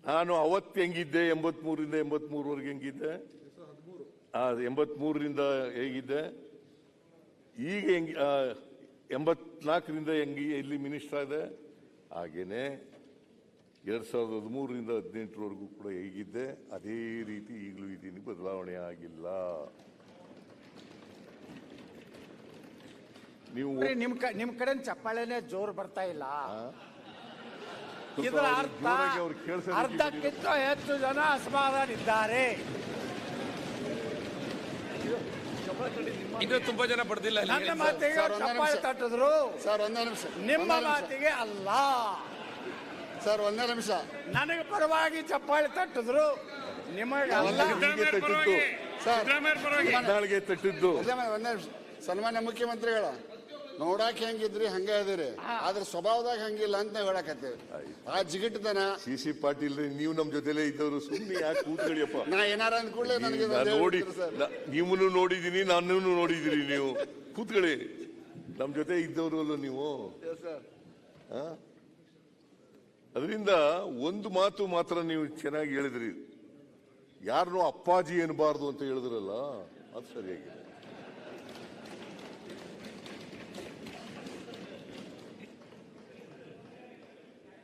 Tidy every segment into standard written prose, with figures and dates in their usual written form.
ನಾನು ಅವತ್ತು ಹೆಂಗಿದ್ದೆ 83ರಿಂದ 83ವರೆಗೆ ಹೆಂಗಿದ್ದೆ, 83ರಿಂದ ಹೇಗಿದ್ದೆ, ಈಗ ಹೆಂಗ್ 84ರಿಂದ ಎಲ್ಲಿ ಮಿನಿಸ್ಟರ್ ಇದೆ ಹಾಗೇನೆ 2013ರಿಂದ 18ರವರೆಗೂ ಕೂಡ ಹೇಗಿದ್ದೆ ಅದೇ ರೀತಿ ಈಗಲೂ ಇದ್ದೀನಿ, ಬದಲಾವಣೆ ಆಗಿಲ್ಲ. ನೀವು ನಿಮ್ ಕಡೆ ಚಪ್ಪಾಳೆನೆ ಜೋರು ಬರ್ತಾ ಇಲ್ಲ. ಇದರ ಅರ್ಧಕ್ಕಿಂತ ಹೆಚ್ಚು ಜನ ಅಸಮಾಧಾನಿದ್ದಾರೆ. ಇನ್ನು ತುಂಬಾ ಜನ ಪಡೆದಿಲ್ಲ. ನನ್ನ ಮಾತಿಗೆ ಚಪ್ಪಾಳೆ ತಟ್ಟಿದ್ರು, ನಿಮ್ಮ ಮಾತಿಗೆ ಅಲ್ಲ. ಸರ್ ಒಂದೇ ನಿಮಿಷ, ನನಗೆ ಪರವಾಗಿ ಚಪ್ಪಾಳೆ ತಟ್ಟಿದ್ರು, ನಿಮಗೆ ಅಲ್ಲ. ತಟ್ಟಿದ್ದು ಒಂದೇ ನಿಮಿಷ. ಸನ್ಮಾನ್ಯ ಮುಖ್ಯಮಂತ್ರಿಗಳ ನೋಡಾಕ್ ಹೆಂಗಿದ್ರಿ ಹಂಗ ಇದೀರಿ, ಆದ್ರೆ ಸ್ವಭಾವದಾಗ ಹಂಗಿಲ್ಲ ಅಂತ ನಾವು ಹೇಳಕತ್ತೇವೆ. ಆ ಜಿಗಿಟತನ ಸಿ ಪಾಟೀಲ್ ನೀವು ನಮ್ ಜೊತೆಲೇ ಇದ್ದವರು, ಸುಮ್ಮನೆ ಯಾಕೆ ಕೂತ್ಗಳಿಯಪ್ಪ. ನಾ ಏನಾರ ಅಂದ್ಕೂಡ್ಲೆ ನನಗೆ ನೋಡಿ, ನೀವನು ನೋಡಿದೀನಿ, ನಾನು ನೋಡಿದಿರಿ. ನೀವು ಕೂತ್ಕೊಳ್ಳಿ, ನಮ್ ಜೊತೆ ಇದ್ದವರು ಅಲ್ಲ ನೀವು. ಅದರಿಂದ ಒಂದು ಮಾತು ಮಾತ್ರ ನೀವು ಚೆನ್ನಾಗಿ ಹೇಳಿದ್ರಿ, ಯಾರನ್ನೂ ಅಪ್ಪಾಜಿ ಎನ್ನಬಾರ್ದು ಅಂತ ಹೇಳಿದ್ರಲ್ಲ, ಅದು ಸರಿಯಾಗಿದೆ.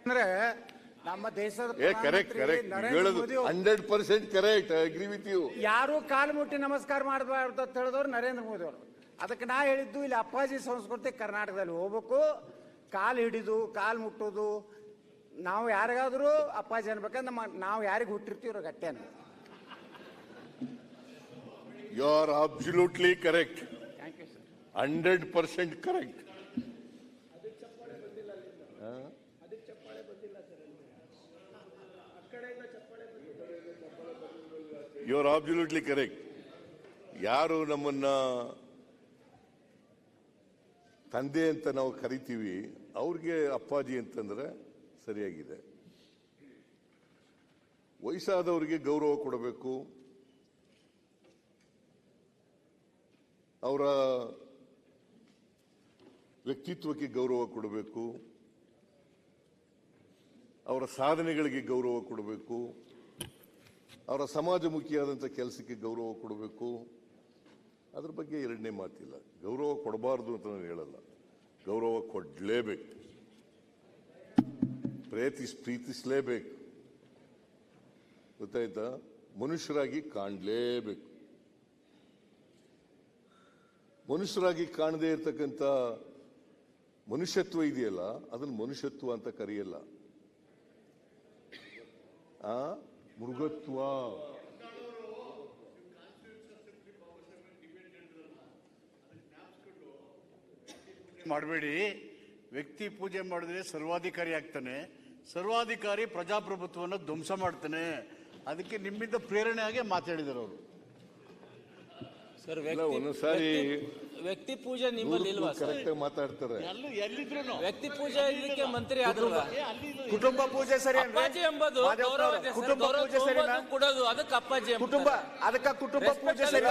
ಅಂದ್ರೆ ನಮ್ಮ ದೇಶದ correct 100% correct, I agree with you. ಯಾರು ಕಾಲು ಮುಟ್ಟಿ ನಮಸ್ಕಾರ ಮಾಡಬಾರ್ದು ಅಂತ ಹೇಳಿದವರು ನರೇಂದ್ರ ಮೋದಿ ಅವರು. ಅದಕ್ಕೆ ನಾ ಹೇಳಿದ್ದು, ಇಲ್ಲಿ ಅಪ್ಪಾಜಿ ಸಂಸ್ಕೃತಿ ಕರ್ನಾಟಕದಲ್ಲಿ ಹೋಗ್ಬೇಕು. ಕಾಲು ಹಿಡಿದು ಕಾಲು ಮುಟ್ಟೋದು, ನಾವು ಯಾರಿಗಾದ್ರೂ ಅಪ್ಪಾಜಿ ಅನ್ಬೇಕಂದ್ರೆ ನಾವು ಯಾರಿಗೆ ಹುಟ್ಟಿರ್ತೀವ್ರ ಗಟ್ಟೆನ. You are absolutely correct, thank you sir. 100% correct. You are absolutely correct. ಯಾರು ನಮ್ಮನ್ನ ತಂದೆ ಅಂತ ನಾವು ಕರಿತೀವಿ, ಅವ್ರಿಗೆ ಅಪ್ಪಾಜಿ ಅಂತಂದ್ರೆ ಸರಿಯಾಗಿದೆ. ವಯಸ್ಸಾದವರಿಗೆ ಗೌರವ ಕೊಡಬೇಕು, ಅವರ ವ್ಯಕ್ತಿತ್ವಕ್ಕೆ ಗೌರವ ಕೊಡಬೇಕು, ಅವರ ಸಾಧನೆಗಳಿಗೆ ಗೌರವ ಕೊಡಬೇಕು, ಅವರ ಸಮಾಜಮುಖಿಯಾದಂಥ ಕೆಲಸಕ್ಕೆ ಗೌರವ ಕೊಡಬೇಕು. ಅದ್ರ ಬಗ್ಗೆ ಎರಡನೇ ಮಾತಿಲ್ಲ. ಗೌರವ ಕೊಡಬಾರ್ದು ಅಂತ ನಾನು ಹೇಳಲ್ಲ, ಗೌರವ ಕೊಡಲೇಬೇಕು, ಪ್ರೀತಿಸಲೇಬೇಕು. ಗೊತ್ತಾಯ್ತಾ? ಮನುಷ್ಯರಾಗಿ ಕಾಣಲೇಬೇಕು. ಮನುಷ್ಯರಾಗಿ ಕಾಣದೇ ಇರತಕ್ಕಂಥ ಮನುಷ್ಯತ್ವ ಇದೆಯಲ್ಲ, ಅದನ್ನು ಮನುಷ್ಯತ್ವ ಅಂತ ಕರೆಯಲ್ಲ, ಮೃಗತ್ವ. ಮಾಡಬೇಡಿ. ವ್ಯಕ್ತಿ ಪೂಜೆ ಮಾಡಿದ್ರೆ ಸರ್ವಾಧಿಕಾರಿ ಆಗ್ತಾನೆ, ಸರ್ವಾಧಿಕಾರಿ ಪ್ರಜಾಪ್ರಭುತ್ವವನ್ನು ಧ್ವಂಸ ಮಾಡ್ತಾನೆ. ಅದಕ್ಕೆ ನಿಮ್ಮಿಂದ ಪ್ರೇರಣೆ ಆಗಿ ಮಾತಾಡಿದರು ಅವರು. ಸರ್, ಒಂದೊಂದ್ಸಾರಿ ವ್ಯಕ್ತಿ ಪೂಜೆ ನಿಮ್ಮಲ್ಲಿ ಇಲ್ವಾ? ಕರೆಕ್ಟ್ ಆಗಿ ಮಾತಾಡ್ತಾರೆ. ಎಲ್ಲಿದ್ರು ವ್ಯಕ್ತಿ ಪೂಜೆ ಇದಕ್ಕೆ ಮಂತ್ರಿ ಆದ್ರಲ್ಲ. ಕುಟುಂಬ ಪೂಜೆ ಸರಿ, ಅಪ್ಪಾಜಿ ಎಂಬುದು ಕುಟುಂಬ ಪೂಜೆ ಸರಿ, ಕೊಡೋದು ಅದಕ್ಕೆ ಅಪ್ಪಾಜಿ ಕುಟುಂಬ, ಅದಕ್ಕೆ ಕುಟುಂಬ ಪೂಜೆ ಸರಿ.